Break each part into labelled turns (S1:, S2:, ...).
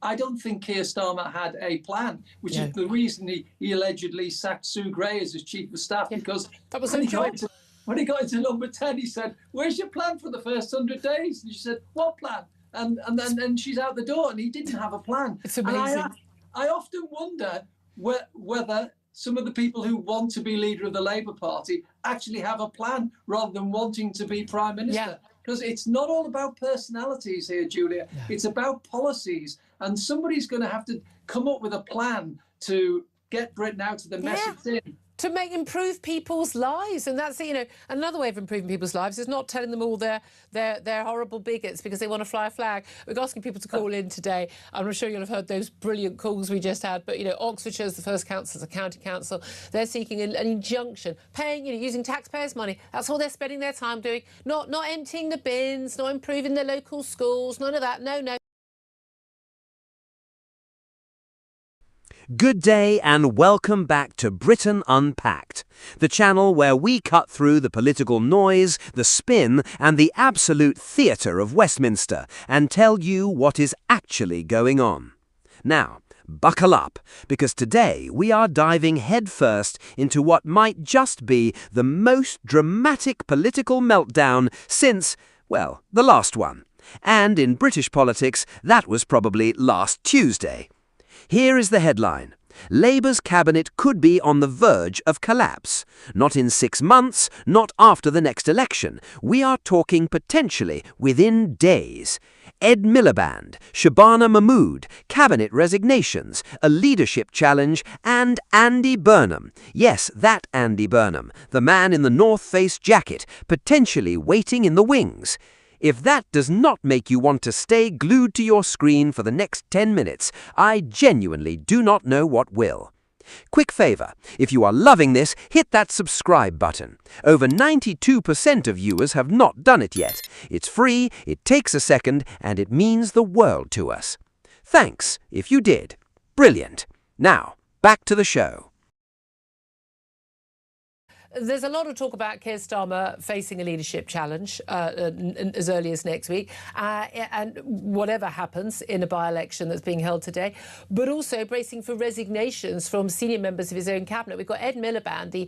S1: I don't think Keir Starmer had a plan, which is the reason he allegedly sacked Sue Gray as his chief of staff, because
S2: that was her job.
S1: When he got into number 10, he said, "Where's your plan for the first 100 days?" And she said, "What plan?" And then she's out the door, and he didn't have a plan.
S2: It's amazing.
S1: And I often wonder whether some of the people who want to be leader of the Labour Party actually have a plan rather than wanting to be Prime Minister. Because it's not all about personalities here, Julia. No. It's about policies. And somebody's going to have to come up with a plan to get Britain out of the mess it's in.
S2: To improve people's lives. And that's, another way of improving people's lives is not telling them all they're horrible bigots because they want to fly a flag. We're asking people to call in today. I'm sure you'll have heard those brilliant calls we just had. But, Oxfordshire's the first council, the county council. They're seeking an injunction, paying, using taxpayers' money. That's all they're spending their time doing. Not emptying the bins, not improving the local schools, none of that. No.
S3: Good day and welcome back to Britain Unpacked, the channel where we cut through the political noise, the spin and the absolute theatre of Westminster and tell you what is actually going on. Now, buckle up, because today we are diving headfirst into what might just be the most dramatic political meltdown since, well, the last one. And in British politics, that was probably last Tuesday. Here is the headline. Labour's cabinet could be on the verge of collapse. Not in 6 months, not after the next election. We are talking potentially within days. Ed Miliband, Shabana Mahmood, cabinet resignations, a leadership challenge, and Andy Burnham. Yes, that Andy Burnham, the man in the North Face jacket, potentially waiting in the wings. If that does not make you want to stay glued to your screen for the next 10 minutes, I genuinely do not know what will. Quick favour, if you are loving this, hit that subscribe button. Over 92% of viewers have not done it yet. It's free, it takes a second, and it means the world to us. Thanks, if you did. Brilliant. Now, back to the show.
S2: There's a lot of talk about Keir Starmer facing a leadership challenge as early as next week, and whatever happens in a by-election that's being held today, but also bracing for resignations from senior members of his own cabinet. We've got Ed Miliband, the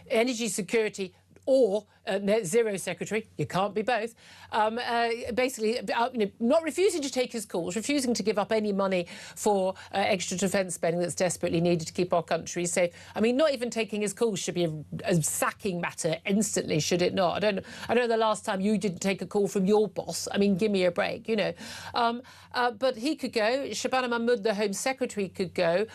S2: energy security or net zero secretary, you can't be both, basically not refusing to take his calls, refusing to give up any money for extra defence spending that's desperately needed to keep our country safe. I mean, not even taking his calls should be a sacking matter instantly, should it not? I don't know the last time you didn't take a call from your boss. I mean, give me a break, But he could go. Shabana Mahmood, the Home Secretary, could go.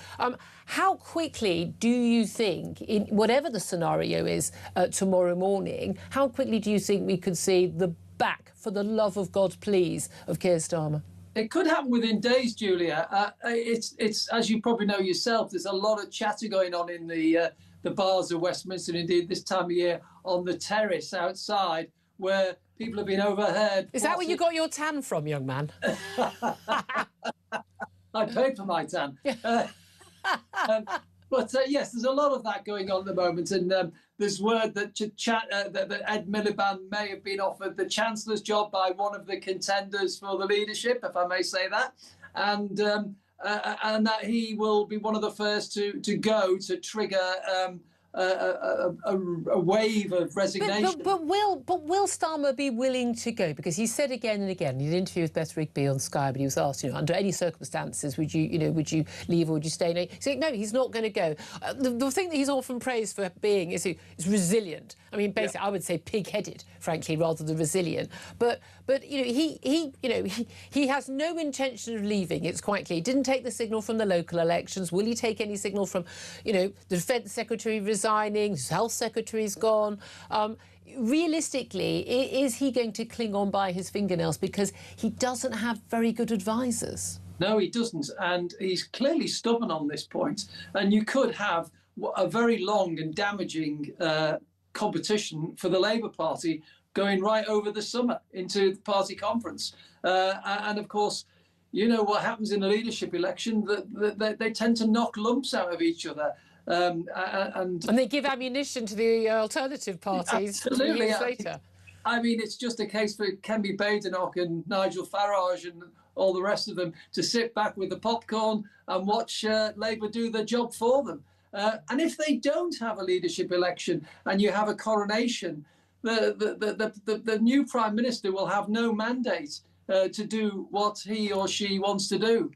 S2: How quickly do you think, in whatever the scenario is tomorrow morning, how quickly do you think we could see the back, for the love of God, please, of Keir Starmer?
S1: It could happen within days, Julia. It's as you probably know yourself, there's a lot of chatter going on in the bars of Westminster, and indeed this time of year on the terrace outside, where people have been overheard.
S2: Is that where you got your tan from, young man?
S1: I paid for my tan. But yes, there's a lot of that going on at the moment, and there's word that that Ed Miliband may have been offered the Chancellor's job by one of the contenders for the leadership, if I may say that, and that he will be one of the first to go to trigger a wave of resignation.
S2: But will Starmer be willing to go? Because he said again and again, in an interview with Beth Rigby on Sky, but he was asked, under any circumstances, would you leave or would you stay? No, he said, no, he's not going to go. The thing that he's often praised for being is resilient. I mean, basically, I would say pig-headed, frankly, rather than resilient. But he has no intention of leaving. It's quite clear. He didn't take the signal from the local elections. Will he take any signal from, the Defence Secretary resigning, his Health Secretary's gone? Realistically, is he going to cling on by his fingernails because he doesn't have very good advisors?
S1: No, he doesn't, and he's clearly stubborn on this point. And you could have a very long and damaging competition for the Labour Party going right over the summer into the party conference. And of course, you know what happens in a leadership election, that they tend to knock lumps out of each other. And
S2: they give ammunition to the alternative parties
S1: absolutely,
S2: years later.
S1: I mean, it's just a case for Kemi Badenoch and Nigel Farage and all the rest of them to sit back with the popcorn and watch Labour do their job for them. And if they don't have a leadership election and you have a coronation, the new Prime Minister will have no mandate to do what he or she wants to do.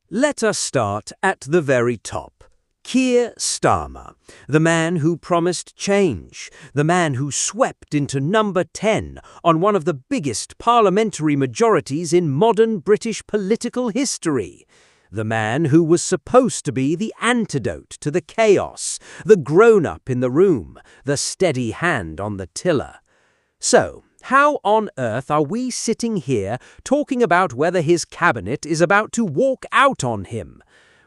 S3: Let us start at the very top. Kier Stamer, the man who promised change, the man who swept into number 10 on one of the biggest parliamentary majorities in modern British political history. The man who was supposed to be the antidote to the chaos, the grown-up in the room, the steady hand on the tiller. So, how on earth are we sitting here talking about whether his cabinet is about to walk out on him?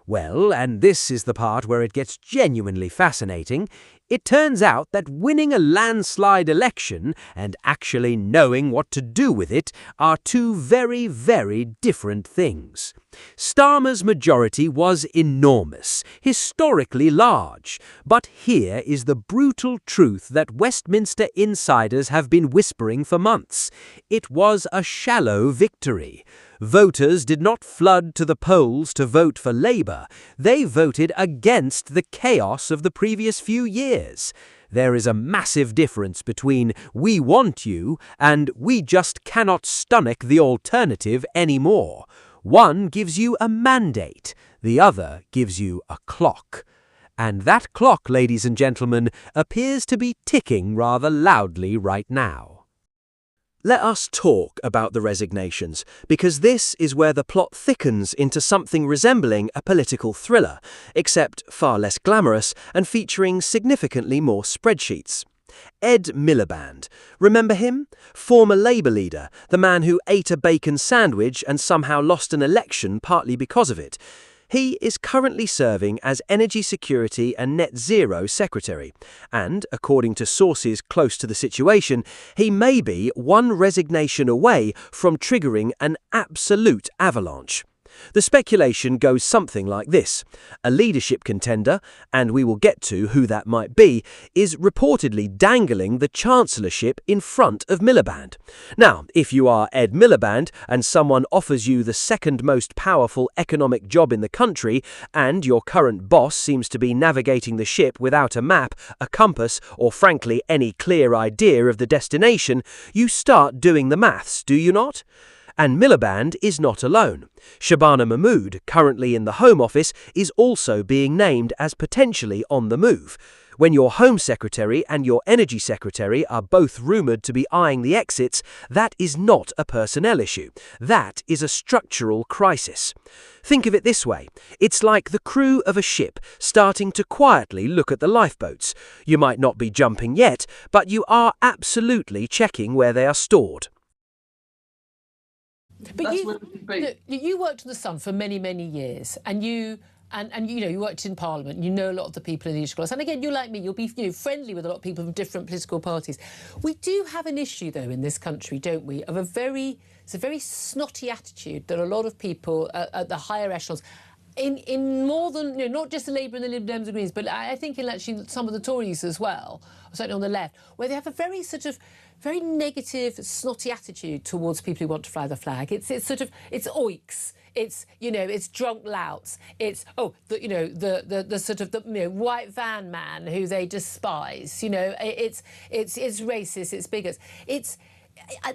S3: Well, and this is the part where it gets genuinely fascinating, it turns out that winning a landslide election and actually knowing what to do with it are two very, very different things. Stamer's majority was enormous, historically large, but here is the brutal truth that Westminster insiders have been whispering for months. It was a shallow victory. Voters did not flood to the polls to vote for Labour. They voted against the chaos of the previous few years. There is a massive difference between "we want you" and "we just cannot stomach the alternative anymore." One gives you a mandate, the other gives you a clock. And that clock, ladies and gentlemen, appears to be ticking rather loudly right now. Let us talk about the resignations, because this is where the plot thickens into something resembling a political thriller, except far less glamorous and featuring significantly more spreadsheets. Ed Miliband. Remember him? Former Labour leader, the man who ate a bacon sandwich and somehow lost an election partly because of it. He is currently serving as Energy Security and Net Zero Secretary, and, according to sources close to the situation, he may be one resignation away from triggering an absolute avalanche. The speculation goes something like this. A leadership contender, and we will get to who that might be, is reportedly dangling the chancellorship in front of Miliband. Now, if you are Ed Miliband and someone offers you the second most powerful economic job in the country, and your current boss seems to be navigating the ship without a map, a compass, or frankly any clear idea of the destination, you start doing the maths, do you not? And Miliband is not alone. Shabana Mahmood, currently in the Home Office, is also being named as potentially on the move. When your Home Secretary and your Energy Secretary are both rumoured to be eyeing the exits, that is not a personnel issue. That is a structural crisis. Think of it this way. It's like the crew of a ship starting to quietly look at the lifeboats. You might not be jumping yet, but you are absolutely checking where they are stored.
S2: But you worked in the Sun for many, many years, and you worked in Parliament. You know a lot of the people in the leadership class, and again, you like me, you'll be friendly with a lot of people from different political parties. We do have an issue, though, in this country, don't we, of it's a very snotty attitude that a lot of people at the higher echelons. In more than, not just the Labour and the Lib Dems and Greens, but I think in actually some of the Tories as well, certainly on the left, where they have a very very negative, snotty attitude towards people who want to fly the flag. It's oiks. It's drunk louts. It's the white van man who they despise. It's racist. It's bigots.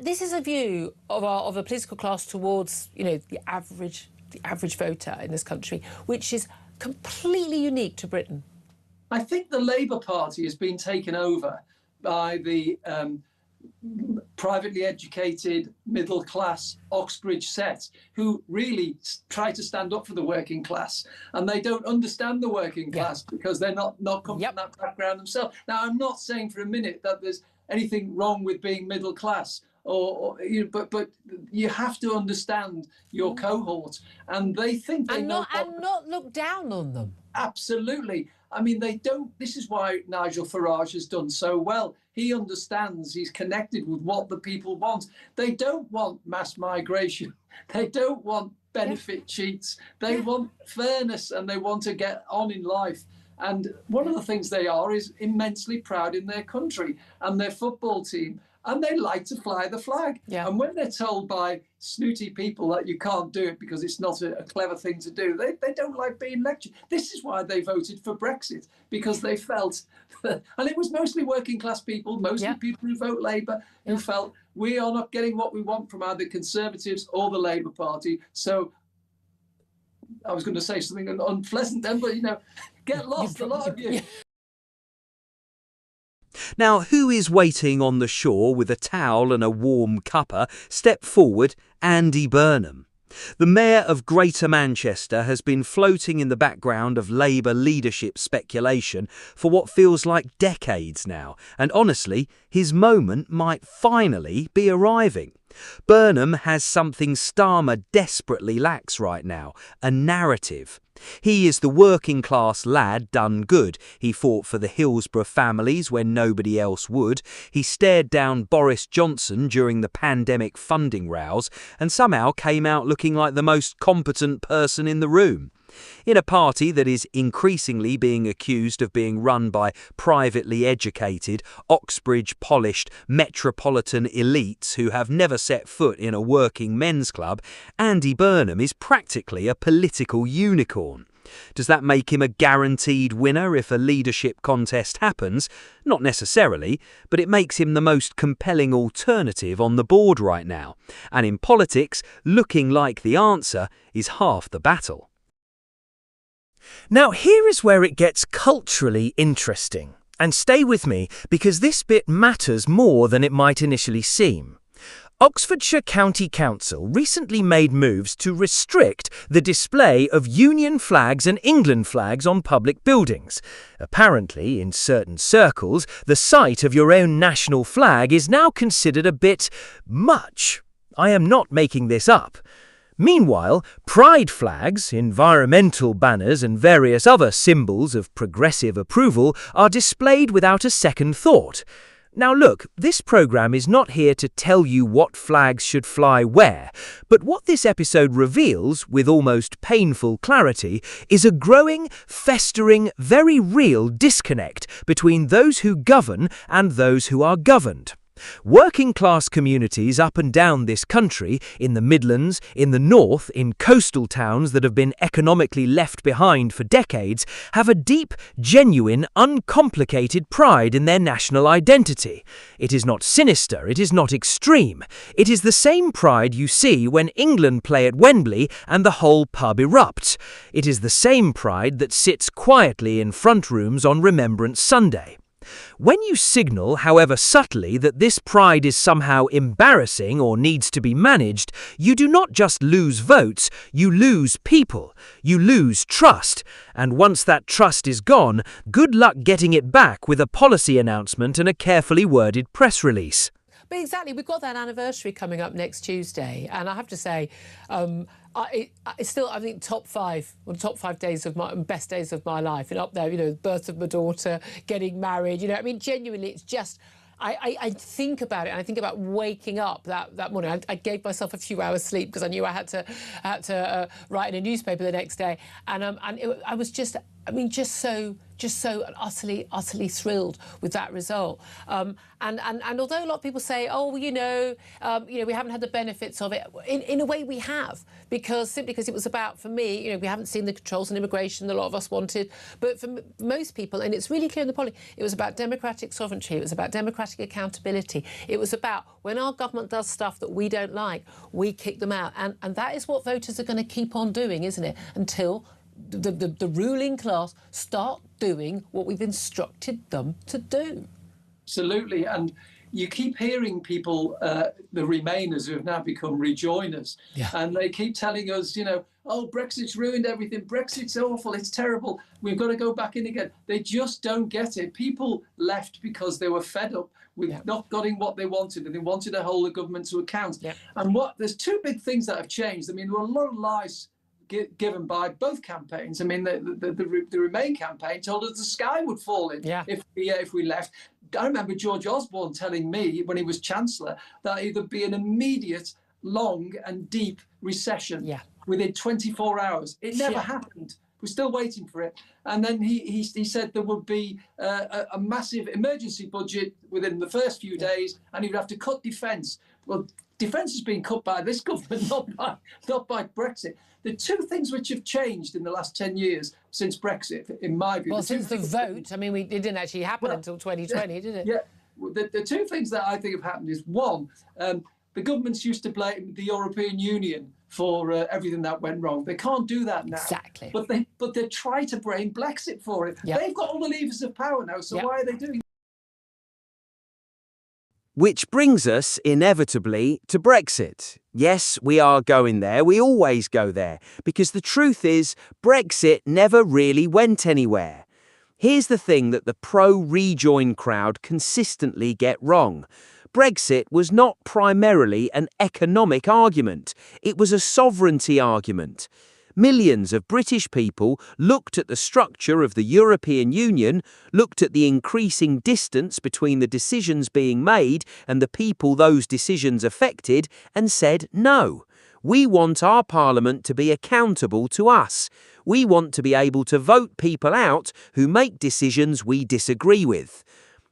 S2: This is a view of a political class towards the average voter in this country, which is completely unique to Britain.
S1: I think the Labour Party has been taken over by the privately educated, middle-class Oxbridge set, who really try to stand up for the working class, and they don't understand the working class because they're not come from that background themselves. Now, I'm not saying for a minute that there's anything wrong with being middle class, but you have to understand your cohort, and they think they know and
S2: not look down on them.
S1: Absolutely. I mean, they don't. This is why Nigel Farage has done so well. He understands, he's connected with what the people want. They don't want mass migration. They don't want benefit cheats. They want fairness, and they want to get on in life. And one of the things they are is immensely proud in their country and their football team. And they like to fly the flag.
S2: Yeah.
S1: And when they're told by snooty people that you can't do it because it's not a clever thing to do, they don't like being lectured. This is why they voted for Brexit, because they felt, and it was mostly working class people, mostly people who vote Labour, who felt we are not getting what we want from either Conservatives or the Labour Party. So I was going to say something unpleasant then, but, get lost, a lot of you.
S3: Now, who is waiting on the shore with a towel and a warm cuppa? Step forward, Andy Burnham. The Mayor of Greater Manchester has been floating in the background of Labour leadership speculation for what feels like decades now, and honestly, his moment might finally be arriving. Burnham has something Stamer desperately lacks right now, a narrative. He is the working class lad done good. He fought for the Hillsborough families when nobody else would. He stared down Boris Johnson during the pandemic funding rows and somehow came out looking like the most competent person in the room. In a party that is increasingly being accused of being run by privately educated, Oxbridge-polished metropolitan elites who have never set foot in a working men's club, Andy Burnham is practically a political unicorn. Does that make him a guaranteed winner if a leadership contest happens? Not necessarily, but it makes him the most compelling alternative on the board right now. And in politics, looking like the answer is half the battle.
S4: Now, here is where it gets culturally interesting. And stay with me, because this bit matters more than it might initially seem. Oxfordshire County Council recently made moves to restrict the display of Union flags and England flags on public buildings. Apparently, in certain circles, the sight of your own national flag is now considered a bit much. I am not making this up. Meanwhile, pride flags, environmental banners and various other symbols of progressive approval are displayed without a second thought. Now look, this programme is not here to tell you what flags should fly where, but what this episode reveals, with almost painful clarity, is a growing, festering, very real disconnect between those who govern and those who are governed. Working class communities up and down this country, in the Midlands, in the North, in coastal towns that have been economically left behind for decades, have a deep, genuine, uncomplicated pride in their national identity. It is not sinister, it is not extreme. It is the same pride you see when England play at Wembley and the whole pub erupts. It is the same pride that sits quietly in front rooms on Remembrance Sunday. When you signal, however subtly, that this pride is somehow embarrassing or needs to be managed, you do not just lose votes, you lose people, you lose trust. And once that trust is gone, good luck getting it back with a policy announcement and a carefully worded press release.
S2: But exactly, we've got that anniversary coming up next Tuesday, and I have to say, it's still, I think, top five days of my best days of my life, and up there, the birth of my daughter, getting married. Genuinely, it's just. I think about it, and I think about waking up that morning. I gave myself a few hours sleep because I knew I had to write in a newspaper the next day, and I was just so utterly thrilled with that result. And although a lot of people say, we haven't had the benefits of it, in a way we have, simply because it was about, for me, we haven't seen the controls on immigration that a lot of us wanted, but for most people, and it's really clear in the polling, it was about democratic sovereignty, it was about democratic accountability, it was about when our government does stuff that we don't like, we kick them out, and that is what voters are going to keep on doing, isn't it, until the ruling class start doing what we've instructed them to do.
S1: Absolutely. And you keep hearing people, the Remainers who have now become rejoiners, and they keep telling us, Brexit's ruined everything. Brexit's awful. It's terrible. We've got to go back in again. They just don't get it. People left because they were fed up with not getting what they wanted, and they wanted to hold the government to account. And there's two big things that have changed. I mean, there were a lot of lies given by both campaigns. I mean, the Remain campaign told us the sky would fall in if we left. I remember George Osborne telling me when he was Chancellor that there'd be an immediate, long and deep recession within 24 hours. It never happened. We're still waiting for it. And then he said there would be a massive emergency budget within the first few days, and he would have to cut defence. Well, defence has been cut by this government, not by Brexit. The two things which have changed in the last 10 years since Brexit, in my view.
S2: Well, since the vote, I mean, it didn't actually happen until 2020, did it?
S1: Yeah. The two things that I think have happened is, one, the governments used to blame the European Union for everything that went wrong. They can't do that now.
S2: Exactly.
S1: But they try to blame Brexit for it.
S2: Yep.
S1: They've got all the levers of power now, so
S2: Yep.
S1: why are they doing that?
S3: Which brings us, inevitably, to Brexit. Yes, we are going there. We always go there. Because the truth is, Brexit never really went anywhere. Here's the thing that the pro-rejoin crowd consistently get wrong. Brexit was not primarily an economic argument. It was a sovereignty argument. Millions of British people looked at the structure of the European Union, looked at the increasing distance between the decisions being made and the people those decisions affected, and said, no, we want our parliament to be accountable to us. We want to be able to vote people out who make decisions we disagree with.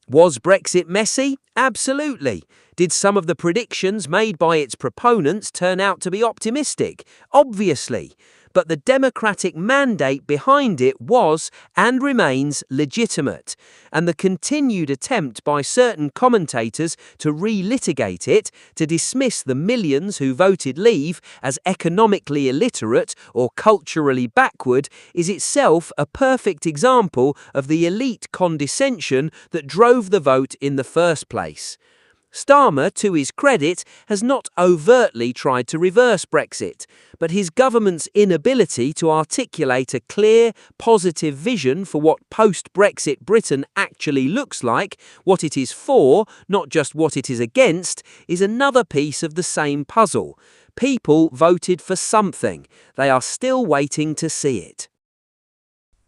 S3: Was Brexit messy? Absolutely. Did some of the predictions made by its proponents turn out to be optimistic? Obviously. But the democratic mandate behind it was and remains legitimate, and the continued attempt by certain commentators to relitigate it, to dismiss the millions who voted leave as economically illiterate or culturally backward, is itself a perfect example of the elite condescension that drove the vote in the first place. Stamer, to his credit, has not overtly tried to reverse Brexit, but his government's inability to articulate a clear, positive vision for what post-Brexit Britain actually looks like, what it is for, not just what it is against, is another piece of the same puzzle. People voted for something. They are still waiting to see it.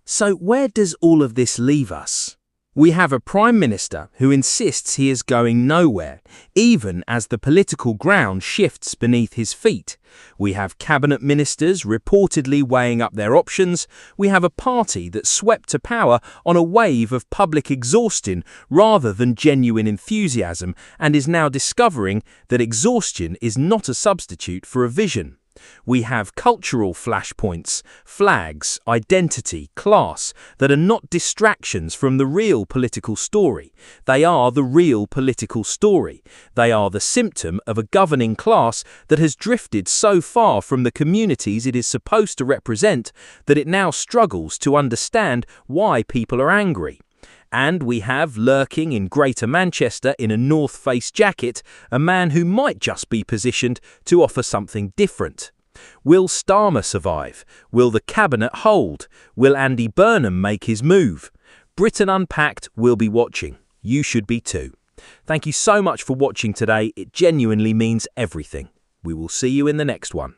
S4: So where does all of this leave us? We have a Prime Minister who insists he is going nowhere, even as the political ground shifts beneath his feet. We have cabinet ministers reportedly weighing up their options. We have a party that swept to power on a wave of public exhaustion rather than genuine enthusiasm, and is now discovering that exhaustion is not a substitute for a vision. We have cultural flashpoints, flags, identity, class, that are not distractions from the real political story. They are the real political story. They are the symptom of a governing class that has drifted so far from the communities it is supposed to represent that it now struggles to understand why people are angry. And we have, lurking in Greater Manchester in a North Face jacket, a man who might just be positioned to offer something different. Will Stamer survive? Will the cabinet hold? Will Andy Burnham make his move? Britain Unpacked will be watching. You should be too. Thank you so much for watching today. It genuinely means everything. We will see you in the next one.